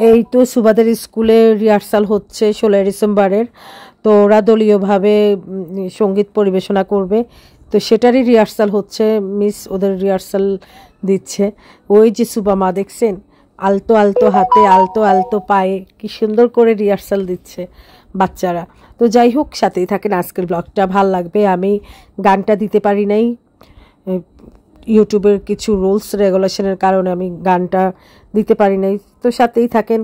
এই তো সুবাদের স্কুলে রিহার্সাল হচ্ছে 16 ডিসেম্বরের। তো ওরা দলীয়ভাবে সঙ্গীত পরিবেশনা করবে, তো সেটারই রিহার্সাল হচ্ছে। মিস ওদের রিহার্সাল দিচ্ছে। ওই যে সুবা মা দেখছেন, আলতো আলতো হাতে আলতো আলতো পায়ে কি সুন্দর করে রিহার্সাল দিচ্ছে বাচ্চারা। তো যাই হোক, সাথেই থাকেন, আজকের ব্লগটা ভাল লাগবে। আমি গানটা দিতে পারি নাই, ইউটিউবের কিছু রুলস রেগুলেশনের কারণে আমি গানটা দিতে পারি নাই। তো সাথেই থাকেন,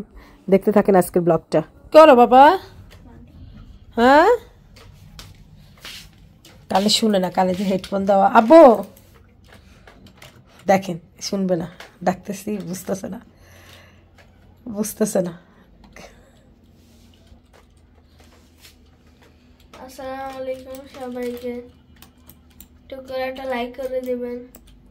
দেখতে থাকেন আজকের ব্লগটা। করো বাবা, হ্যাঁ কানে শুনে না, কানে যে হেডফোন দেওয়া। আব্বু দেখেন, শুনবে না, ডাকতেছি বুঝতেছে না, বুঝতেছে না। আসসালামু আলাইকুম সবাইকে, একটু করে একটা লাইক করে দিবেন,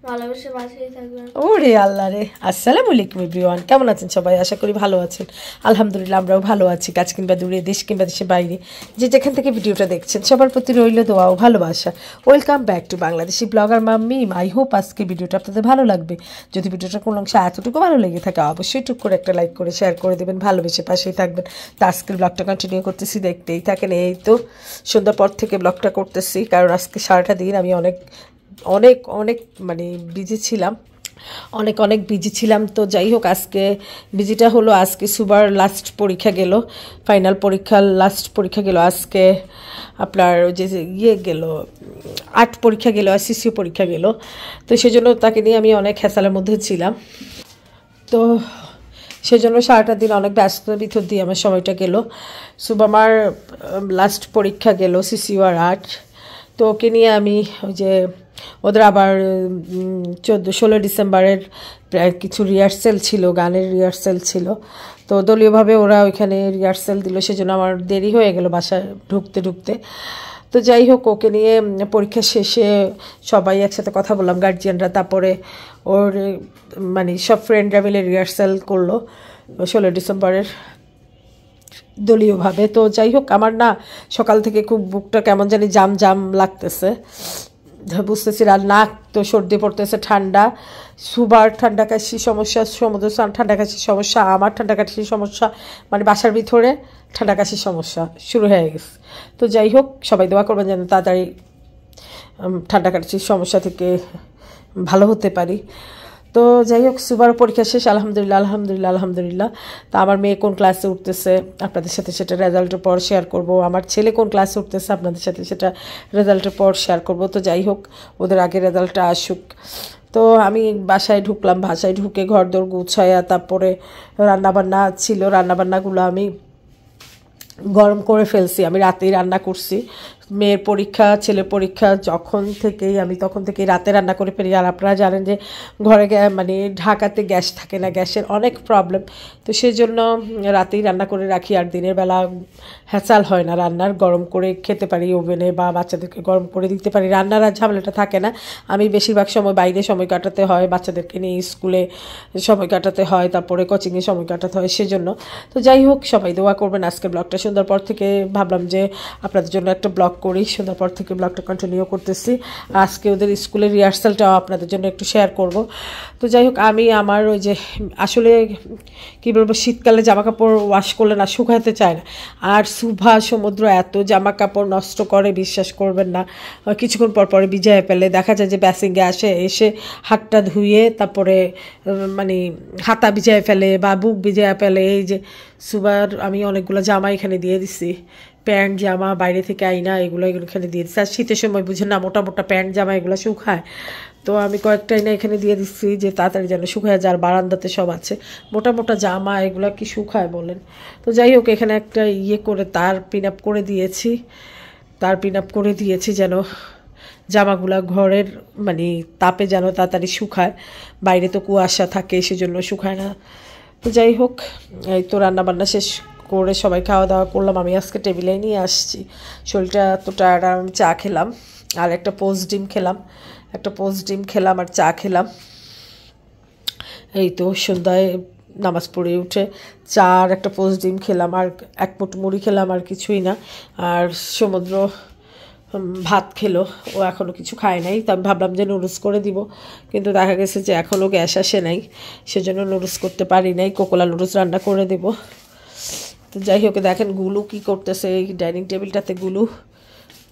ভালোবেসে পাশেই থাকবেন। ওরে আল্লাহ রে। আসসালামু আলাইকুম এভরিওয়ান, কেমন আছেন সবাই? আশা করি ভালো আছেন। আলহামদুলিল্লাহ আমরাও ভালো আছি। কাছ কিংবা দূরে, দেশ কিংবা দেশের বাইরে, যে যেখান থেকে ভিডিওটা দেখছেন, সবার প্রতি রইল দোয়া ও ভালোবাসা। Welcome back to Bangladeshi blogger mummy. I hope আজকে ভিডিওটা আপনাদের ভালো লাগবে। যদি ভিডিওটা কোনো অংশে এতটুকু ভালো লেগে থাকে, অবশ্যই টুক করে একটা লাইক করে শেয়ার করে দেবেন, ভালোবেসে পাশেই থাকবেন। তো আজকের ব্লগটা কন্টিনিউ করতেছি, দেখতেই থাকেন। এই তো সন্ধ্যার পর থেকে ব্লগটা করতেছি, কারণ আজকে সারাটা দিন আমি অনেক অনেক অনেক মানে বিজি ছিলাম, অনেক অনেক বিজি ছিলাম। তো যাই হোক, আজকে বিজিটা হলো, আজকে সুবার লাস্ট পরীক্ষা গেল, ফাইনাল পরীক্ষার লাস্ট পরীক্ষা গেল আজকে। আপনার যে ইয়ে গেল, আর্ট পরীক্ষা গেল আর সিসিও পরীক্ষা গেল। তো সেজন্য তাকে নিয়ে আমি অনেক হেসালের মধ্যে ছিলাম। তো সেজন্য সারাটা দিন অনেক ব্যস্ততার ভিতর দিয়ে আমার সময়টা গেল। সুবামার লাস্ট পরীক্ষা গেল, সিসিও আর আর্ট। তো ওকে নিয়ে আমি ওই যে ওদের আবার 16 ডিসেম্বরের কিছু রিহার্সেল ছিল, গানের রিহার্সেল ছিল। তো দলীয়ভাবে ওরা ওইখানে রিহার্সেল দিল, সেজন্য আমার দেরি হয়ে গেল বাসায় ঢুকতে ঢুকতে। তো যাই হোক, ওকে নিয়ে পরীক্ষা শেষে সবাই একসাথে কথা বললাম, গার্জিয়ানরা। তারপরে ওর মানে সব ফ্রেন্ডরা মিলে রিহার্সাল করলো 16 ডিসেম্বরের দলীয়ভাবে। তো যাই হোক, আমার না সকাল থেকে খুব বুকটা কেমন জানি জাম জাম লাগতেছে, বুঝতেছি। আর নাক তো সর্দি পড়তেছে, ঠান্ডা, সুবার ঠান্ডা কাশি সমস্যা, সমুদ্র ঠান্ডা কাশির সমস্যা, আমার ঠান্ডা কাশির সমস্যা, মানে বাসার ভিতরে ঠান্ডা কাশির সমস্যা শুরু হয়ে গেছে। তো যাই হোক, সবাই দোয়া করবেন যেন তাড়াতাড়ি ঠান্ডা কাশির সমস্যা থেকে ভালো হতে পারি। তো যাই হোক, সুবার পরীক্ষা শেষ, আলহামদুলিল্লাহ আলহামদুলিল্লাহ আলহামদুলিল্লাহ। তা আমার মেয়ে কোন ক্লাসে উঠতেছে আপনাদের সাথে সেটা রেজাল্টের পর শেয়ার করব। আমার ছেলে কোন ক্লাসে উঠতেছে আপনাদের সাথে সেটা রেজাল্টের পর শেয়ার করব। তো যাই হোক, ওদের আগে রেজাল্টটা আসুক। তো আমি বাসায় ঢুকলাম, বাসায় ঢুকে ঘরদোর গুছায়া তারপরে রান্নাবান্না ছিল, রান্নাবান্নাগুলো আমি গরম করে ফেলছি। আমি রাতেই রান্না করছি, মেয়ের পরীক্ষা ছেলের পরীক্ষা যখন থেকেই আমি তখন থেকেই রাতে রান্না করে ফেলি। আর আপনারা জানেন যে ঘরে মানে ঢাকাতে গ্যাস থাকে না, গ্যাসের অনেক প্রবলেম। তো সেই জন্য রাতেই রান্না করে রাখি, আর দিনের বেলা হ্যাচাল হয় না রান্নার, গরম করে খেতে পারি ওভেনে বা বাচ্চাদেরকে গরম করে দিতে পারি, রান্নার আর ঝামেলাটা থাকে না। আমি বেশিরভাগ সময় বাইরে সময় কাটাতে হয়, বাচ্চাদেরকে নিয়ে স্কুলে সময় কাটাতে হয়, তারপরে কোচিংয়ে সময় কাটাতে হয়, সেজন্য। তো যাই হোক, সবাই দোয়া করবেন। আজকে ব্লগটা সুন্দর পর থেকে ভাবলাম যে আপনাদের জন্য একটা ব্লগ করি, সুন্দর পর থেকে ব্লগটা কন্টিনিউ করতেছি। আজকে ওদের স্কুলের রিহার্সালটাও আপনাদের জন্য একটু শেয়ার করব। তো যাই হোক, আমি আমার ওই যে আসলে কী বলবো, শীতকালে জামা কাপড় ওয়াশ করলে না শুকাতে চায় না। আর সুভা সমুদ্র এত জামা কাপড় নষ্ট করে, বিশ্বাস করবেন না, কিছুক্ষণ পর পরে ভিজায় ফেলে। দেখা যায় যে বেসিংয়ে এসে হাতটা ধুয়ে তারপরে মানে হাতা ভিজায় ফেলে বা বুক ভিজায় ফেলে। এই যে সুবার আমি অনেকগুলো জামা এখানে দিয়ে দিছি, প্যান্ট জামা বাইরে থেকে আইনা এগুলো এখানে দিয়ে দিচ্ছি। আর শীতের সময় বুঝে না মোটা মোটা প্যান্ট জামা এগুলো শুকায়, তো আমি কয়েকটা আইনা এখানে দিয়ে দিচ্ছি যে তাড়াতাড়ি যেন শুকায়। যার বারান্দাতে সব আছে মোটা মোটা জামা, এগুলো কি শুকায় বলেন। তো যাই হোক, এখানে একটা ইয়ে করে তার পিন আপ করে দিয়েছি, তার পিন আপ করে দিয়েছি যেন জামাগুলা ঘরের মানে তাপে যেন তাড়াতাড়ি শুকায়, বাইরে তো কুয়াশা থাকে সেজন্য শুকায় না। তো যাই হোক, এই তো রান্নাবান্না শেষ করে সবাই খাওয়া দাওয়া করলাম। আমি আজকে টেবিলে নিয়ে আসছি, শরীরটা তো টায়ার্ড। আমি চা খেলাম আর একটা পোস্ট ডিম খেলাম আর চা খেলাম। এই তো সন্ধ্যায় নামাজ পড়ে উঠে চা আর একটা পোস্ট ডিম খেলাম আর এক মুঠ মুড়ি খেলাম, আর কিছুই না। আর সমুদ্র ভাত খেলো, ও এখনও কিছু খায় নাই। তো আমি ভাবলাম যে নুডলস করে দিব, কিন্তু দেখা গেছে যে এখনও গ্যাস আসে নাই, সেজন্য নুডলস করতে পারি নাই। কোকোলা নুডলস রান্না করে দেব। তো যাই হোক, দেখেন গুলু কি করতেছে এই ডাইনিং টেবিলটাতে। গুলু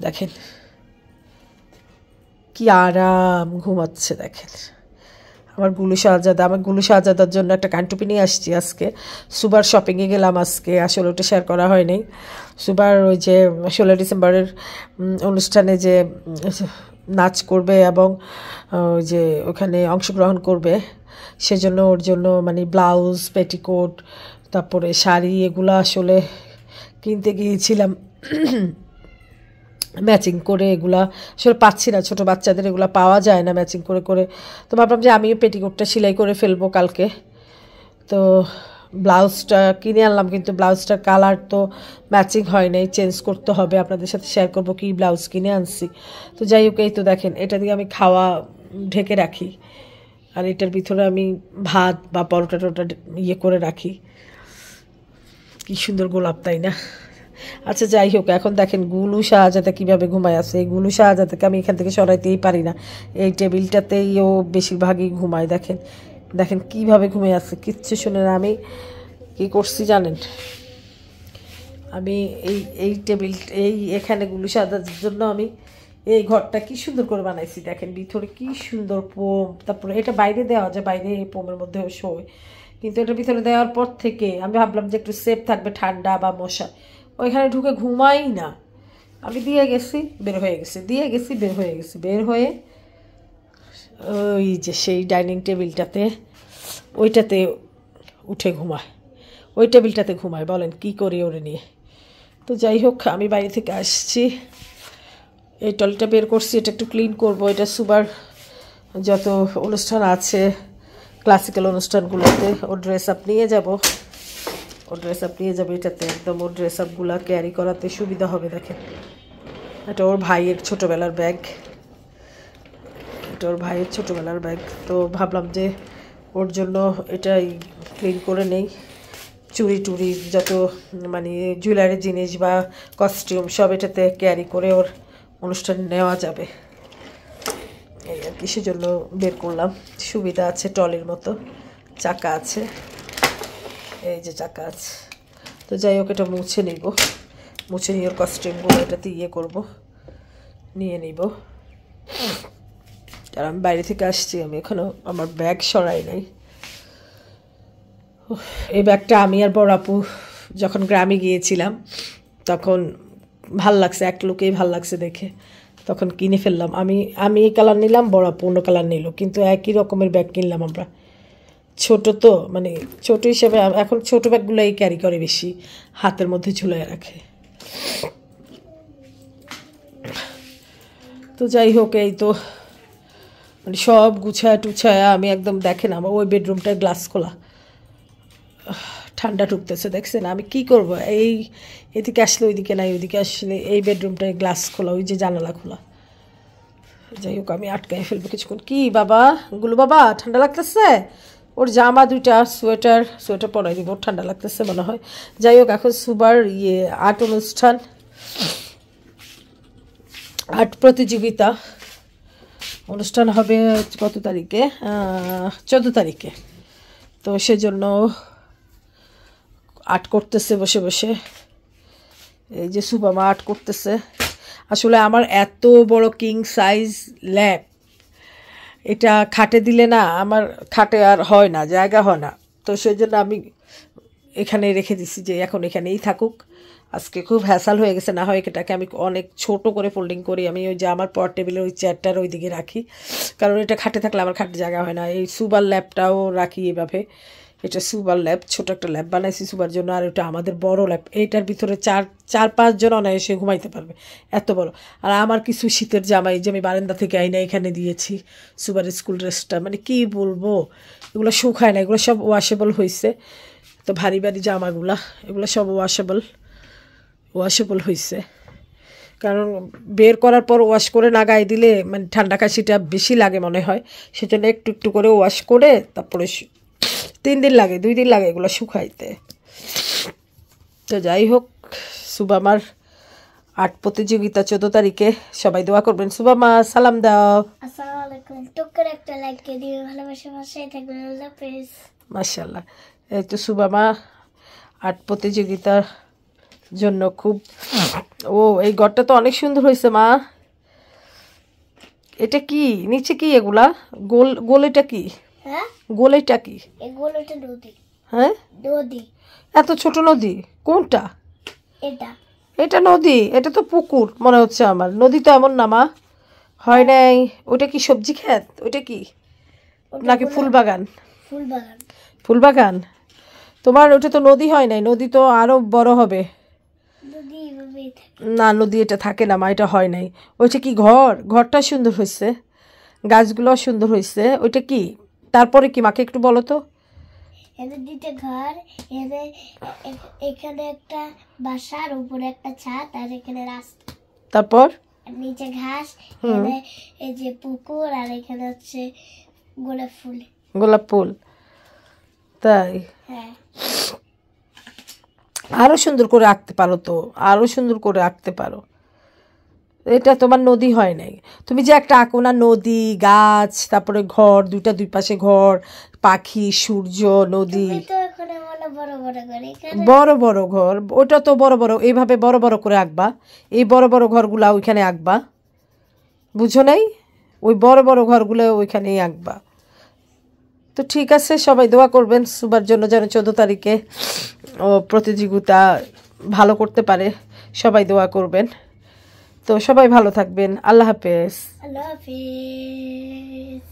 দেখেন কি আরাম ঘুমাচ্ছে। দেখেন আমার গুলু শাহজাদা। আমার গুলু শাহজাদার জন্য একটা কানটুপি নিয়ে আসছি আজকে। সুবার শপিংয়ে গেলাম আজকে, আসলে ওটা শেয়ার করা হয়নি। সুবার ওই যে 16 ডিসেম্বরের অনুষ্ঠানে যে নাচ করবে এবং ওই যে ওখানে অংশগ্রহণ করবে, সেজন্য ওর জন্য মানে ব্লাউজ, পেটিকোট, তারপরে শাড়ি, এগুলো আসলে কিনতে গিয়েছিলাম ম্যাচিং করে। এগুলা আসলে পাচ্ছি না, ছোটো বাচ্চাদের এগুলো পাওয়া যায় না ম্যাচিং করে করে। তো ভাবলাম যে আমিও পেটিকোটটা সেলাই করে ফেলবো কালকে। তো ব্লাউজটা কিনে আনলাম, কিন্তু ব্লাউজটার কালার তো ম্যাচিং হয় নাই, চেঞ্জ করতে হবে। আপনাদের সাথে শেয়ার করবো কি ব্লাউজ কিনে আনছি। তো যাই হোক, এই তো দেখেন, এটা দিয়ে আমি খাওয়া ঢেকে রাখি, আর এটার ভিতরে আমি ভাত বা পরোটা টরোটা ইয়ে করে রাখি। কি সুন্দর গোলাপ, তাই না? আচ্ছা যাই হোক, এখন দেখেন গুলু শাহজাদা কীভাবে ঘুমায় আছে। এই গুলু শাহজাদাকে আমি এখান থেকে সরাইতেই পারি না, এই টেবিলটাতেই ও বেশিরভাগই ঘুমায়। দেখেন দেখেন কীভাবে ঘুমিয়ে আছে, কিচ্ছু শুনে না। আমি কী করছি জানেন? আমি এই টেবিল এখানে গুলু শাহজাদার জন্য আমি এই ঘরটা কি সুন্দর করে বানাইছি। দেখেন ভিতরে কি সুন্দর পোম, তারপরে এটা বাইরে দেওয়া যায়, বাইরে এই পোমের মধ্যেও শোয়, কিন্তু এটার ভিতরে দেওয়ার পর থেকে আমি ভাবলাম যে একটু সেফ থাকবে ঠান্ডা বা মশা, ওইখানে ঢুকে ঘুমাই না। আমি দিয়ে গেছি বের হয়ে গেছি, দিয়ে গেছি বের হয়ে গেছি, বের হয়ে ওই যে সেই ডাইনিং টেবিলটাতে ওইটাতে উঠে ঘুমায়, ওই টেবিলটাতে ঘুমায়। বলেন কি করি ওরে নিয়ে? তো যাই হোক, আমি বাইরে থেকে আসছি, এই টলিটা বের করছি, এটা একটু ক্লিন করব। এটা সুবার যত অনুষ্ঠান আছে ক্লাসিক্যাল অনুষ্ঠানগুলোতে ওর ড্রেস আপ নিয়ে যাব, এটাতে একদম ওর ড্রেস আপগুলো ক্যারি করাতে সুবিধা হবে। দেখেন এটা ওর ভাইয়ের ছোটোবেলার ব্যাগ, তো ভাবলাম যে ওর জন্য এটাই ক্লিন করে নেই। চুড়ি টুড়ি যত মানে জুয়েলারি জিনিস বা কস্টিউম সব এটাতে ক্যারি করে ওর অনুষ্ঠানে নেওয়া যাবে, এই আর কি। সেজন্য বের করলাম, সুবিধা আছে, টলির মতো চাকা আছে, এই যে চাকা আছে। তো যাই হোক, এটা মুছে নিব, মুছে নিয়ে ওর কস্টিউমগুলো এটাতে নিয়ে নিব। আর আমি বাইরে থেকে আসছি, আমি এখনও আমার ব্যাগ সরাই নাই। এই ব্যাগটা আমি আর বড় আপু যখন গ্রামে গিয়েছিলাম তখন ভাল লাগছে, এক লোকেই ভাল লাগছে দেখে, তখন কিনে ফেললাম। আমি এই কালার নিলাম, বড় আপু অন্য কালার নিল, কিন্তু একই রকমের ব্যাগ কিনলাম আমরা। ছোট তো মানে ছোট হিসেবে এখন ছোট ব্যাগগুলোই ক্যারি করে বেশি, হাতের মধ্যে ঝুলিয়ে রাখে। তো যাই হোক, এই তো মানে সব গুছায় টুছায় আমি একদম, দেখেন আমার ওই বেডরুমটার গ্লাস খোলা, ঠান্ডা ঢুকতেছে, দেখছেন? আমি কি করব, এদিকে আসলে ওইদিকে নাই, ওইদিকে আসলে এই বেডরুমটায় গ্লাস খোলা, ওই যে জানালা খোলা। যাই হোক, আমি আটকাই ফেলবো কিছুক্ষণ। কি বাবা, গুলু বাবা ঠান্ডা লাগতেছে? ওর জামা দুইটা সোয়েটার পরাই দিব, ঠান্ডা লাগতেছে মনে হয়। যাই হোক, এখন সুবার আর্ট অনুষ্ঠান, আর্ট প্রতিযোগিতা অনুষ্ঠান হবে কত তারিখে? 14 তারিখে। তো সেজন্য আর্ট করতেছে বসে বসে, এই যে সুবামা আর্ট করতেছে। আসলে আমার এত বড় কিং সাইজ ল্যাব, এটা খাটে দিলে না, আমার খাটে আর হয় না, জায়গা হয় না। তো সেই জন্য আমি এখানে রেখে দিছি, যে এখন এখানেই থাকুক। আজকে খুব হ্যাসাল হয়ে গেছে, না হয় এটাকে আমি অনেক ছোট করে ফোল্ডিং করি। আমি ওই যে আমার পর টেবিলের ওই চেয়ারটার ওই দিকে রাখি, কারণ এটা খাটে থাকলে আমার খাটে জায়গা হয় না। এই সুবার ল্যাবটাও রাখি এভাবে, এটা সুবার ল্যাব, ছোট একটা ল্যাব বানাইছি সুবার জন্য। আর এটা আমাদের বড় ল্যাব, এইটার ভিতরে 4-5 জন অনায়াসে ঘুমাইতে পারবে, এত বড়। আর আমার কিছু শীতের জামা এই যে আমি বারান্দা থেকে আইনা এখানে দিয়েছি, সুবার স্কুল ড্রেসটা, মানে কি বলবো, এগুলো শুকায় না, এগুলো সব ওয়াশেবল হয়েছে। তো ভারী ভারী জামাগুলা এগুলো সব ওয়াশেবল হয়েছে, কারণ বের করার পর ওয়াশ করে না গায়ে দিলে মানে ঠান্ডা কাশিটা বেশি লাগে মনে হয়, সেজন্য একটু একটু করে ওয়াশ করে তারপরে 3 দিন লাগে, 2 দিন লাগে এগুলো শুকাইতে। তো যাই হোক, সুবামার আর্ট প্রতিযোগিতা 14 তারিখে, সবাই দোয়া করবেন। সুবা মা সালাম দাও। আসসালামু আলাইকুম। টুক করে একটা লাইক দিয়ে দিও, ভালোবাসা পাশে থাকবেন। আল্লাহ হাফেজ। মাশাআল্লাহ। এই তো সুবা মা আর্ট প্রতিযোগিতার জন্য খুব, ও এই ঘরটা তো অনেক সুন্দর হয়েছে মা। এটা কি নিচে কি এগুলা গোল গোল, এটা কি হ্যাঁ, গোল, এটা কি? এগুলো এটা নদী। হ্যাঁ, নদী। এত ছোট নদী কোনটা? এটা এটা নদী? এটা তো পুকুর মনে হচ্ছে আমার। নদী তো এমন না মা, হয় নাই। ওটা কি সবজি ক্ষেত? ওটা কি নাকি ফুল বাগান? ফুল বাগান। ফুল বাগান। তোমার ওটা তো নদী হয় নাই, নদী তো আরো বড় হবে। নদী এভাবেই থাকে। না, নদী এটা থাকে না মা, এটা হয় নাই। ওইটা কি ঘর? ঘরটা সুন্দর হয়েছে, গাছগুলো সুন্দর হয়েছে। ওইটা কি? তারপরে কি মাকে একটু বলো তো। এদের দিতে ঘর, এদের এখানে একটা বাসার উপরে একটা ছাদ, আর এখানে রাস্তা, তারপর আর নিচে ঘাস, এখানে এই যে পুকুর, আর এখানে হচ্ছে গোলাপ ফুল। গোলাপ ফুল। তাই হ্যাঁ, আরো সুন্দর করে আঁকতে পারো তো, আরো সুন্দর করে আঁকতে পারো। এটা তোমার নদী হয় নাই। তুমি যে একটা আঁকো না, নদী, গাছ, তারপরে ঘর, দুই পাশে ঘর, পাখি, সূর্য, নদী, তুমি তো এখানে বলো বড় বড় করে, এখানে বড় বড় ঘর। ওটা তো বড় বড়, এইভাবে বড় বড় করে আঁকবা। এই বড় বড় ঘরগুলা ওইখানে আঁকবা, বুঝো নাই? ওই বড় বড় ঘরগুলো ওইখানেই আঁকবা। তো ঠিক আছে, সবাই দোয়া করবেন সুবার জন্য যেন 14 তারিখে ও প্রতিযোগিতা ভালো করতে পারে। সবাই দোয়া করবেন। তো সবাই ভালো থাকবেন। আল্লাহ হাফেজ। আল্লাহ হাফিজ।